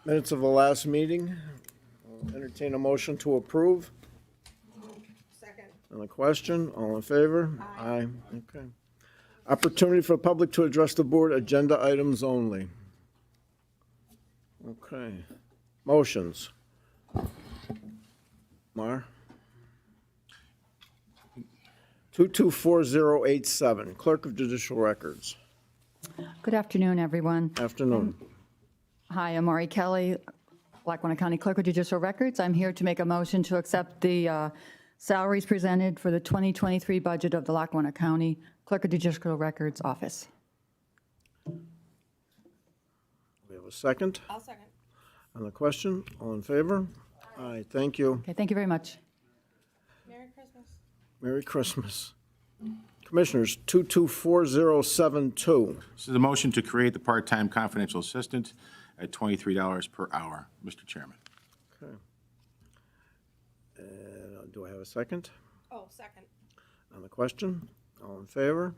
Minutes of the last meeting. I'll entertain a motion to approve. Second. On the question, all in favor? Aye. Okay. Opportunity for the public to address the board, agenda items only. Okay. Motions. Mar? 224087, Clerk of Judicial Records. Good afternoon, everyone. Afternoon. Hi, I'm Maury Kelly, Lackawanna County Clerk of Judicial Records. I'm here to make a motion to accept the salaries presented for the 2023 budget of the Lackawanna County Clerk of Judicial Records Office. We have a second. I'll second. On the question, all in favor? Aye, thank you. Okay, thank you very much. Merry Christmas. Merry Christmas. Commissioners, 224072. This is a motion to create the part-time confidential assistant at $23 per hour. Mr. Chairman. Okay. And do I have a second? Oh, second. On the question, all in favor?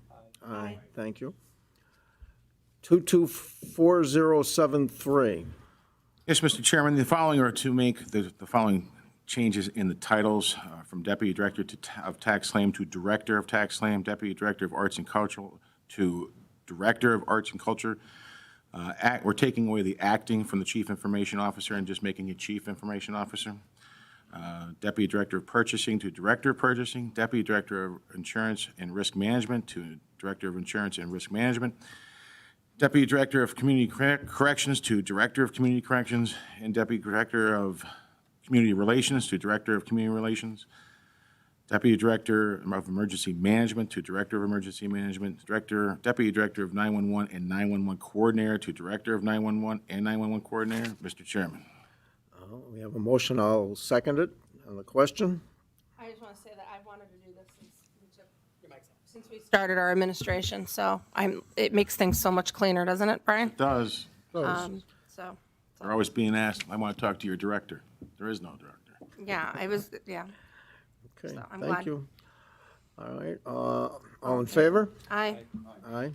Aye. Thank you. 224073. Yes, Mr. Chairman, the following are to make the following changes in the titles from Deputy Director of Tax Claim to Director of Tax Claim, Deputy Director of Arts and Culture to Director of Arts and Culture. We're taking away the acting from the Chief Information Officer and just making it Chief Information Officer. Deputy Director of Purchasing to Director of Purchasing, Deputy Director of Insurance and Risk Management to Director of Insurance and Risk Management, Deputy Director of Community Corrections to Director of Community Corrections, and Deputy Director of Community Relations to Director of Community Relations, Deputy Director of Emergency Management to Director of Emergency Management, Deputy Director of 911 and 911 Coordinator to Director of 911 and 911 Coordinator. Mr. Chairman. We have a motion, I'll second it. On the question, I just want to say that I've wanted to do this since we started our administration, so it makes things so much cleaner, doesn't it, Brian? It does. So, We're always being asked, I want to talk to your director. There is no director. yeah, okay, So, I'm thank glad. you. All right, all in favor? Aye. Aye.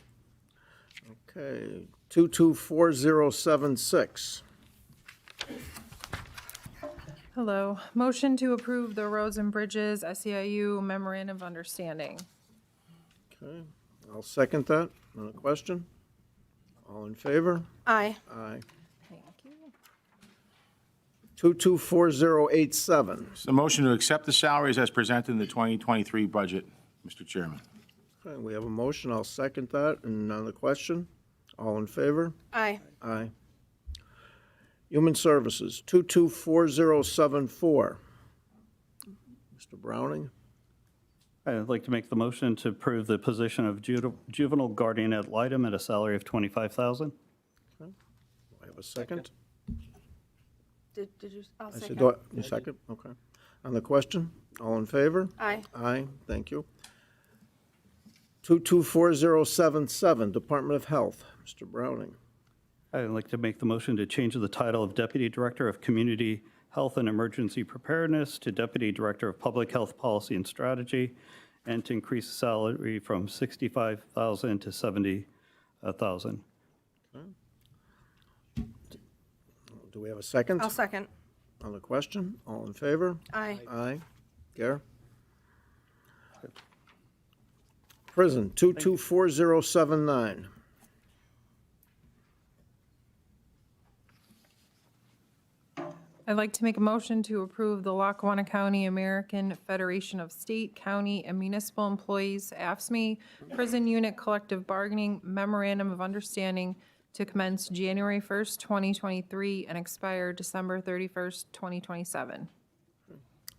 Okay, 224076. Hello. Motion to approve the Roads and Bridges SEIU Memorandum of Understanding. Okay, I'll second that. On the question, all in favor? Aye. Aye. Thank you. 224087. It's a motion to accept the salaries as presented in the 2023 budget, Mr. Chairman. Okay, we have a motion, I'll second that. And on the question, all in favor? Aye. Aye. Human Services, 224074. Mr. Browning, I'd like to make the motion to approve the position of juvenile guardian ad litem at a salary of $25,000. do I have a second? Did you? I'll I said, second. do I- you second? Okay. On the question, all in favor? Aye. Aye, thank you. 224077, Department of Health, Mr. Browning. I'd like to make the motion to change the title of Deputy Director of Community Health and Emergency Preparedness to Deputy Director of Public Health Policy and Strategy, and to increase the salary from $65,000 to $70,000. Do we have a second? I'll second. On the question, all in favor? Aye. Aye. Gare? Prison, 224079. I'd like to make a motion to approve the Lackawanna County American Federation of State, County, and Municipal Employees, AFSCME, Prison Unit Collective Bargaining Memorandum of Understanding to commence January 1st, 2023 and expire December 31st, 2027.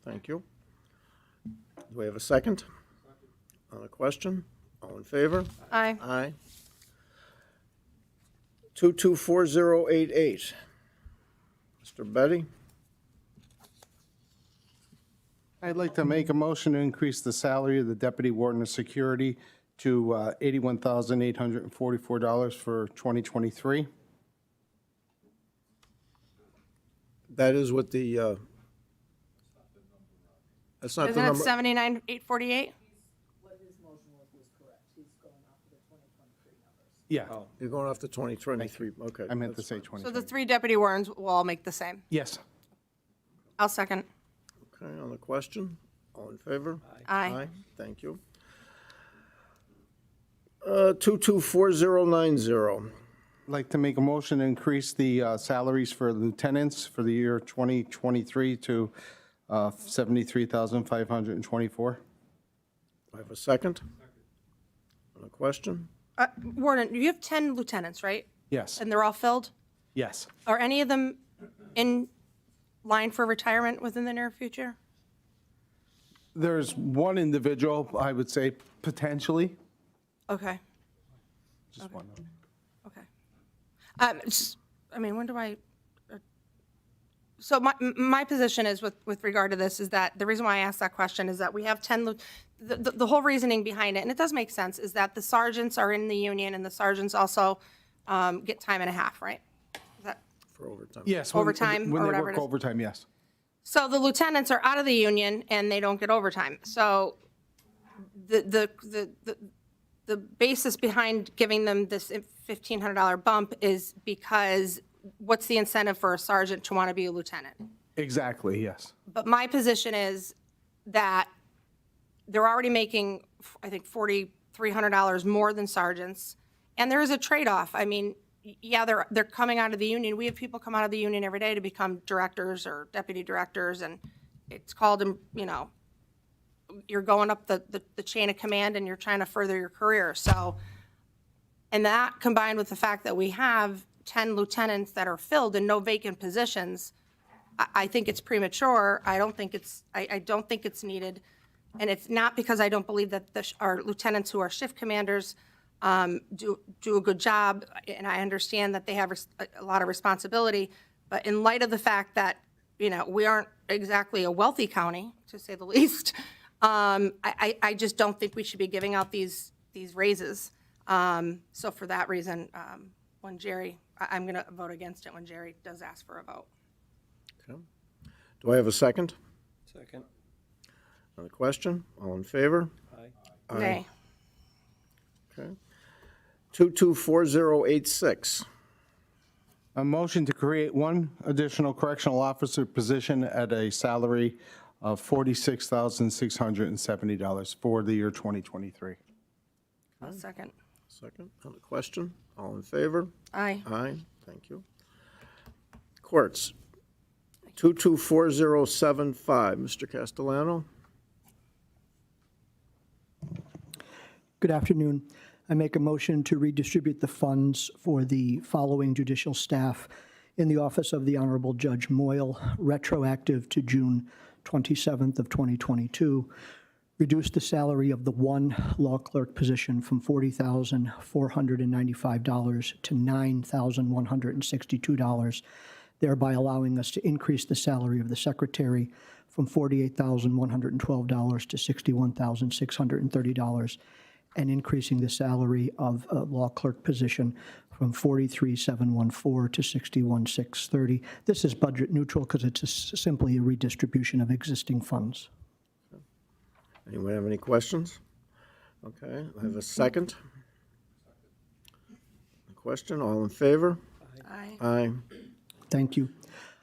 Thank you. Do we have a second? On the question, all in favor? Aye. Aye. 224088. Mr. Betty? I'd like to make a motion to increase the salary of the Deputy Warden of Security to $81,844 for 2023. That is what the, that's not the Isn't it number. 79,848? What his motion was correct. He's going off of the 2023 numbers. Yeah, You're going off the 2023, okay. I meant to that's say fine. So 2020. the 3 deputy wardens will all make the same. Yes. I'll second. Okay, on the question, all in favor? Aye. Thank you. 224090. I'd like to make a motion to increase the salaries for lieutenants for the year 2023 to $73,524. I have a second. On the question? Warden, you have 10 lieutenants, right? Yes, And they're all filled? yes. Are any of them in line for retirement within the near future? There's one individual, I would say, potentially. Okay, Just one. okay. I mean, when do I, so my position is with regard to this is that, the reason why I asked that question is that we have 10, the whole reasoning behind it, and it does make sense, is that the sergeants are in the union and the sergeants also get time and a half, right? Is that, For overtime. Yes. Overtime When or they whatever work it is. overtime, yes. so the lieutenants are out of the union and they don't get overtime. So the basis behind giving them this $1,500 bump is because what's the incentive for a sergeant to want to be a lieutenant? Exactly, yes. But my position is that they're already making, I think, $4,300 more than sergeants, and there is a trade-off. I mean, yeah, they're coming out of the union. We have people come out of the union every day to become directors or deputy directors, and it's called, you know, you're going up the chain of command and you're trying to further your career. So, and that combined with the fact that we have 10 lieutenants that are filled and no vacant positions, I think it's premature. I don't think it's needed. And it's not because I don't believe that our lieutenants who are shift commanders do a good job, and I understand that they have a lot of responsibility. But in light of the fact that, you know, we aren't exactly a wealthy county, to say the least, I just don't think we should be giving out these raises. So for that reason, when Jerry, I'm going to vote against it when Jerry does ask for a vote. Okay. Do I have a second? Second. On the question, all in favor? Nay. Okay. 224086. A motion to create one additional correctional officer position at a salary of $46,670 for the year 2023. I'll second. Second. On the question, all in favor? Aye. Aye, thank you. Courts, 224075. Mr. Castellano? Good afternoon. I make a motion to redistribute the funds for the following judicial staff in the office of the Honorable Judge Moyle, retroactive to June 27th of 2022. Reduce the salary of the one law clerk position from $40,495 to $9,162, thereby allowing us to increase the salary of the secretary from $48,112 to $61,630, and increasing the salary of a law clerk position from $43,714 to $61,630. This is budget neutral because it's simply a redistribution of existing funds. Anyone have any questions? Okay, I have a second. Question, all in favor? Aye. Aye. Thank you.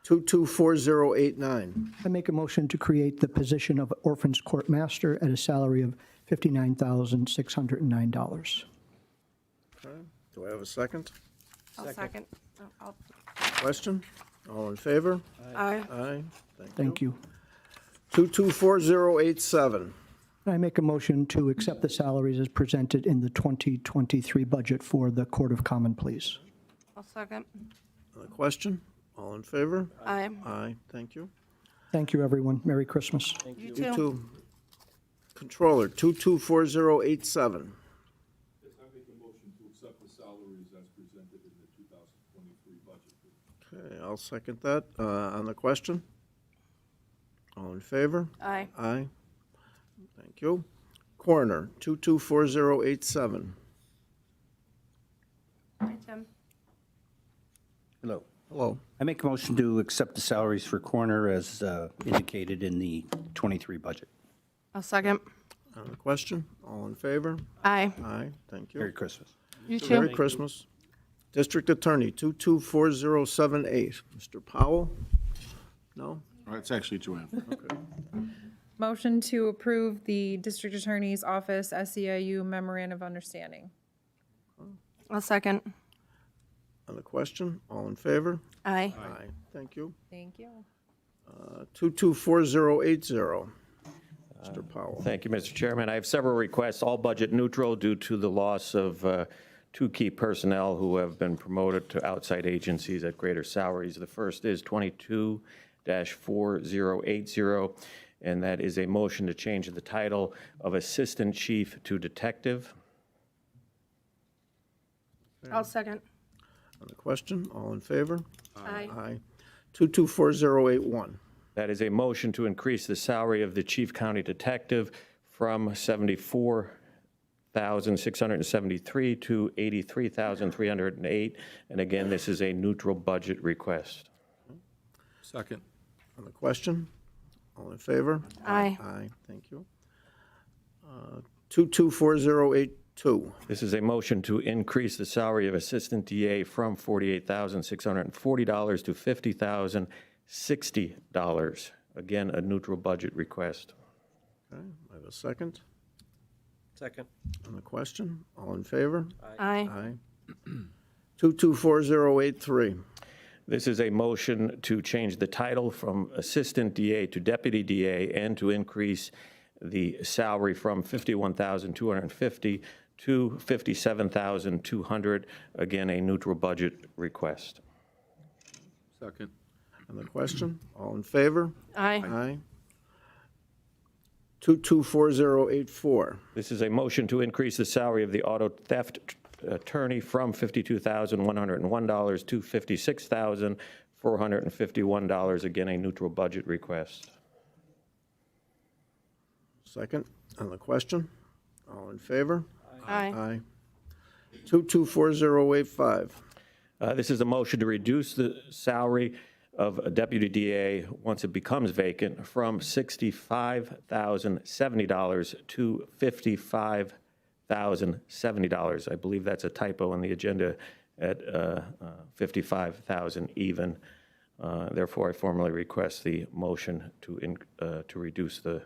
224089. I make a motion to create the position of Orphans Court Master at a salary of $59,609. Okay, do I have a second? I'll second. Question, all in favor? Aye. Aye, Thank you. 224087. I make a motion to accept the salaries as presented in the 2023 budget for the Court of Common Pleas. I'll second. Question, all in favor? Aye. Aye, thank you. Thank you, everyone. Merry Christmas. You too. 22 Controller, 224087. Yes, I make a motion to accept the salaries as presented in the 2023 budget. Okay, I'll second that. On the question? All in favor? Aye. Aye. Thank you. Coroner, 224087. Aye, Tim. Hello. Hello. I make a motion to accept the salaries for coroner as indicated in the 23 budget. I'll second. On the question? All in favor? Aye. Aye, thank Merry you. Christmas. You Merry too. Christmas. District Attorney, 224078. Mr. Powell? No? Oh, it's actually Joanne. Motion to approve the District Attorney's Office SEIU Memorandum of Understanding. I'll second. On the question, all in favor? Aye. Aye. Thank you. Thank you. 224080. Mr. Powell. Thank you, Mr. Chairman. I have several requests, all budget neutral due to the loss of two key personnel who have been promoted to outside agencies at greater salaries. The first is 22-4080, and that is a motion to change the title of Assistant Chief to Detective. I'll second. On the question, all in favor? Aye. Aye. 224081. That is a motion to increase the salary of the Chief County Detective from $74,673 to $83,308. And again, this is a neutral budget request. Second. On the question, all in favor? Aye. Aye. Thank you. 224082. This is a motion to increase the salary of Assistant DA from $48,640 to $50,060. Again, a neutral budget request. Okay, I have a second. Second. On the question, all in favor? Aye. Aye. 224083. This is a motion to change the title from Assistant DA to Deputy DA and to increase the salary from $51,250 to $57,200. Again, a neutral budget request. Second. On the question, all in favor? Aye. Aye. 224084. This is a motion to increase the salary of the auto theft attorney from $52,101 to $56,451. Again, a neutral budget request. Second. On the question, all in favor? Aye. Aye. 224085. This is a motion to reduce the salary of a deputy DA once it becomes vacant from $65,070 to $55,070. I believe that's a typo in the agenda at $55,000 even. Therefore, I formally request the motion to reduce the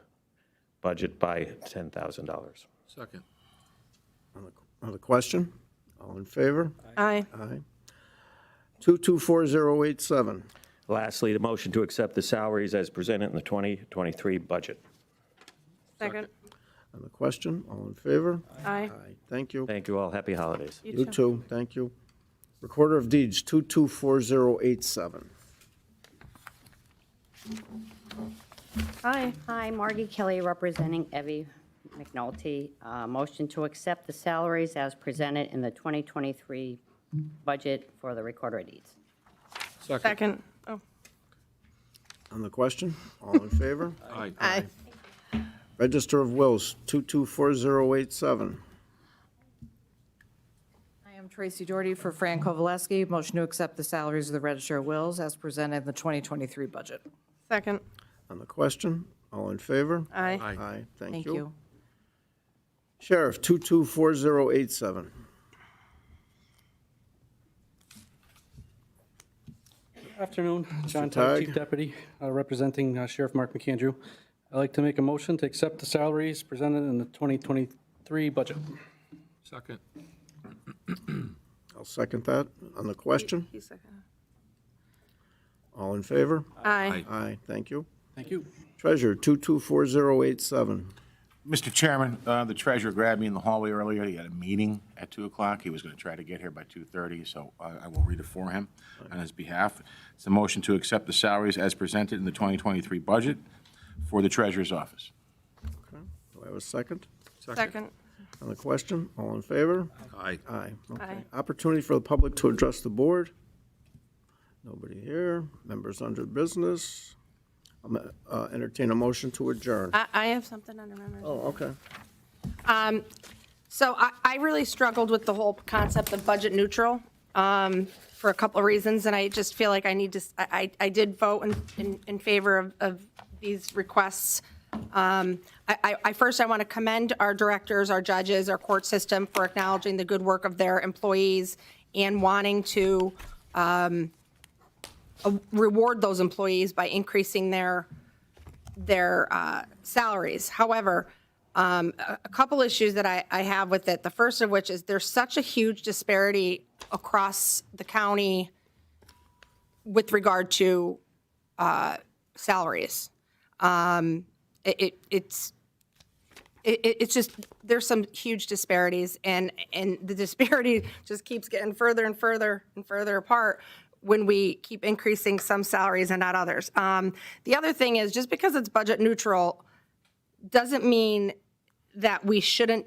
budget by $10,000. Second. On the question, all in favor? Aye. Aye. 224087. Lastly, the motion to accept the salaries as presented in the 2023 budget. Second. On the question, all in favor? Aye. Aye. Thank you. Thank you all. Happy holidays. You too, thank you. Recorder of Deeds, 224087. Aye. Hi, Margie Kelly, representing Evie McNulty. Motion to accept the salaries as presented in the 2023 budget for the Recorder of Deeds. Second. Oh. On the question, all in favor? Aye. Aye. Register of Wills, 224087. I am Tracy Doherty for Fran Kovaleski. Motion to accept the salaries of the Register of Wills as presented in the 2023 budget. Second. On the question, all in favor? Aye. Aye, thank Thank you. you. Sheriff, 224087. Afternoon, John Tagg. Tagg, Chief Deputy, representing Sheriff Mark McAndrew. I'd like to make a motion to accept the salaries presented in the 2023 budget. Second. I'll second that. On the question, He's second. all in favor? Aye. Aye, thank you. Thank you. Treasurer, 224087. Mr. Chairman, the treasurer grabbed me in the hallway earlier. He had a meeting at 2 o'clock. He was going to try to get here by 2:30, so I will read it for him on his behalf. It's a motion to accept the salaries as presented in the 2023 budget for the treasurer's office. Okay. Do I have a second? Second. On the question, all in favor? Aye. Aye, okay. Aye. Opportunity for the public to address the board? Nobody here. Members under business? I'll entertain a motion to adjourn. I have something under members. Oh, okay. So I really struggled with the whole concept of budget neutral for a couple of reasons, and I just feel like I need to, I did vote in favor of these requests First, I want to commend our directors, our judges, our court system for acknowledging the good work of their employees and wanting to reward those employees by increasing their salaries. However, a couple issues that I have with it, the first of which is there's such a huge disparity across the county with regard to salaries. It's just, there's some huge disparities, and the disparity just keeps getting further and further and further apart when we keep increasing some salaries and not others. The other thing is, just because it's budget neutral doesn't mean that we shouldn't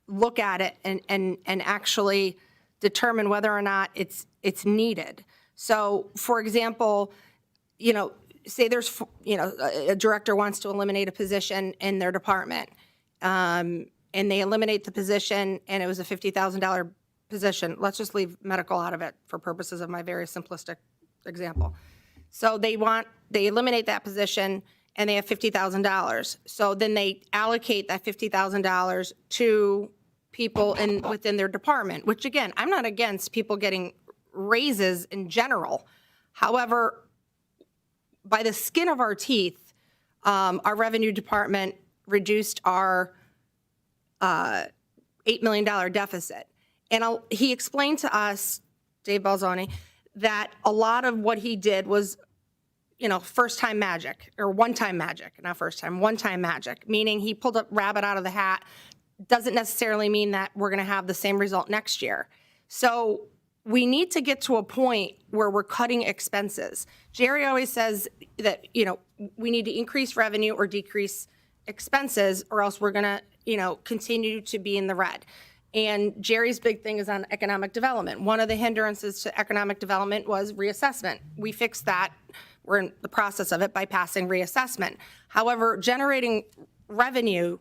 look at it and actually determine whether or not it's needed. So, for example, say there's, a director wants to eliminate a position in their department, and they eliminate the position, and it was a $50,000 position. Let's just leave medical out of it for purposes of my very simplistic example. So they eliminate that position, and they have $50,000. So then they allocate that $50,000 to people within their department, which, again, I'm not against people getting raises in general. However, by the skin of our teeth, our revenue department reduced our $8 million deficit. And he explained to us, Dave Balzoni, that a lot of what he did was, first-time magic, or one-time magic, not first-time, one-time magic, meaning he pulled a rabbit out of the hat. Doesn't necessarily mean that we're going to have the same result next year. So we need to get to a point where we're cutting expenses. Jerry always says that, we need to increase revenue or decrease expenses, or else we're going to, continue to be in the red. And Jerry's big thing is on economic development. One of the hindrances to economic development was reassessment. We fixed that. We're in the process of it by passing reassessment. However, generating revenue,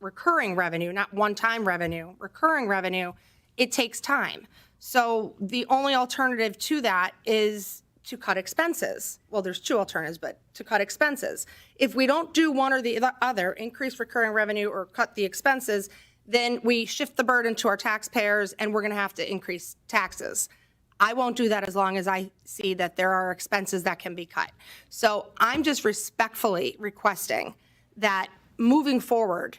recurring revenue, not one-time revenue, recurring revenue, it takes time. So the only alternative to that is to cut expenses. Well, there's two alternatives, but to cut expenses. If we don't do one or the other, increase recurring revenue or cut the expenses, then we shift the burden to our taxpayers, and we're going to have to increase taxes. I won't do that as long as I see that there are expenses that can be cut. So I'm just respectfully requesting that moving forward,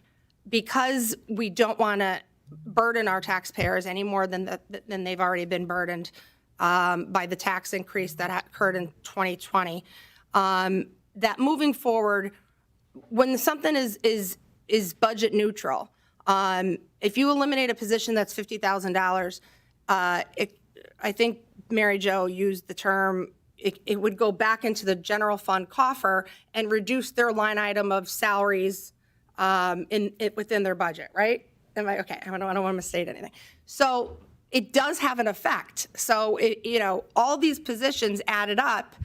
because we don't want to burden our taxpayers any more than they've already been burdened by the tax increase that occurred in 2020, that moving forward, when something is budget neutral, if you eliminate a position that's $50,000, I think Mary Jo used the term, it would go back into the general fund coffer and reduce their line item of salaries within their budget, right? Am I okay? I don't want to misstate anything. So it does have an effect. So all these positions added up,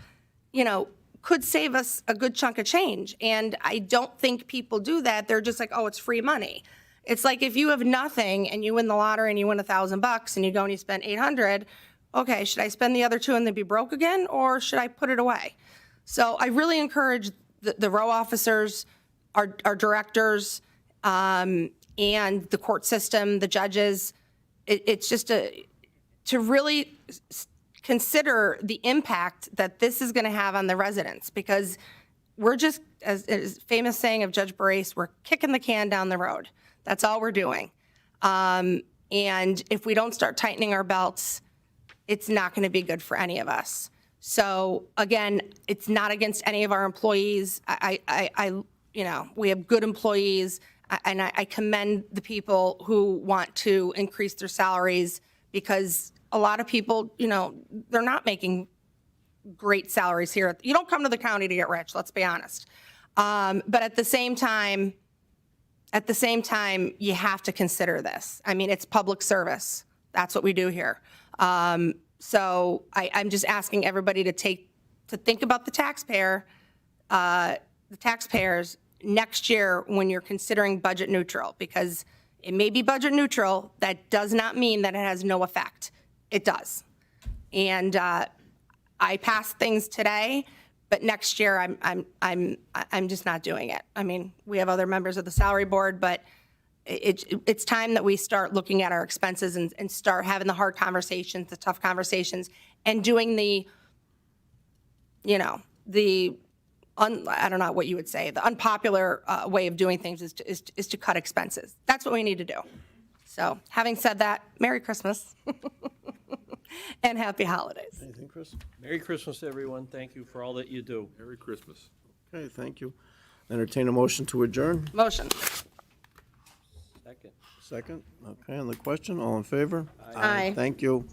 could save us a good chunk of change. And I don't think people do that. They're just like, oh, it's free money. It's like if you have nothing and you win the lottery and you win $1,000 and you go and you spend $800, okay, should I spend the other two and then be broke again, or should I put it away? So I really encourage the row officers, our directors, and the court system, the judges. It's just to really consider the impact that this is going to have on the residents, because we're just, as famous saying of Judge Barrace, we're kicking the can down the road. That's all we're doing. And if we don't start tightening our belts, it's not going to be good for any of us. So again, it's not against any of our employees. We have good employees, and I commend the people who want to increase their salaries, because a lot of people, they're not making great salaries here. You don't come to the county to get rich, let's be honest. But at the same time, you have to consider this. I mean, it's public service. That's what we do here. So I'm just asking everybody to think about the taxpayers next year when you're considering budget neutral, because it may be budget neutral. That does not mean that it has no effect. It does. And I passed things today But next year, I'm just not doing it. I mean, we have other members of the salary board, but it's time that we start looking at our expenses and start having the hard conversations, the tough conversations, and doing the, you know, I don't know what you would say, the unpopular way of doing things is to cut expenses. That's what we need to do. So having said that, Merry Christmas and Happy Holidays. Anything, Chris? Merry Christmas, everyone. Thank you for all that you do. Merry Christmas. Okay, thank you. Entertain a motion to adjourn. Motion. Second. Second. Okay, on the question, all in favor? Aye. Thank you.